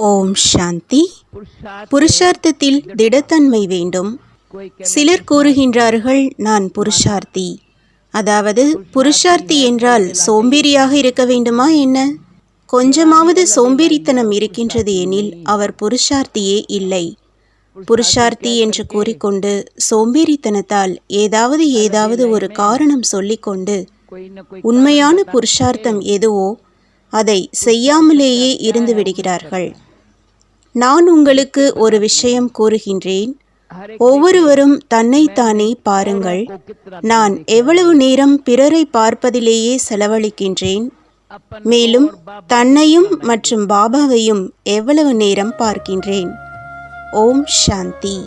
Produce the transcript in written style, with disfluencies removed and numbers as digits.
ஓம் சாந்தி. புருஷார்த்தத்தில் திடத்தன்மை வேண்டும். சிலர் கூறுகின்றார்கள், நான் புருஷார்த்தி. அதாவது புருஷார்த்தி என்றால் சோம்பேறியாக இருக்க வேண்டுமா என்ன? கொஞ்சமாவது சோம்பேறித்தனம் இருக்கின்றது எனில் அவர் புருஷார்த்தியே இல்லை. புருஷார்த்தி என்று கூறிக்கொண்டு சோம்பேறித்தனத்தால் ஏதாவது ஒரு காரணம் சொல்லிக்கொண்டு உண்மையான புருஷார்த்தம் எதுவோ அதை செய்யாமலேயே இருந்து விடுகிறார்கள். நான் உங்களுக்கு ஒரு விஷயம் கூறுகின்றேன். ஒவ்வொருவரும் தன்னைத்தானே பாருங்கள். நான் எவ்வளவு நேரம் பிறரை பார்ப்பதிலேயே செலவழிக்கின்றேன், மேலும் தன்னையும் மற்றும் பாபாவையும் எவ்வளவு நேரம் பார்க்கின்றேன். ஓம் சாந்தி.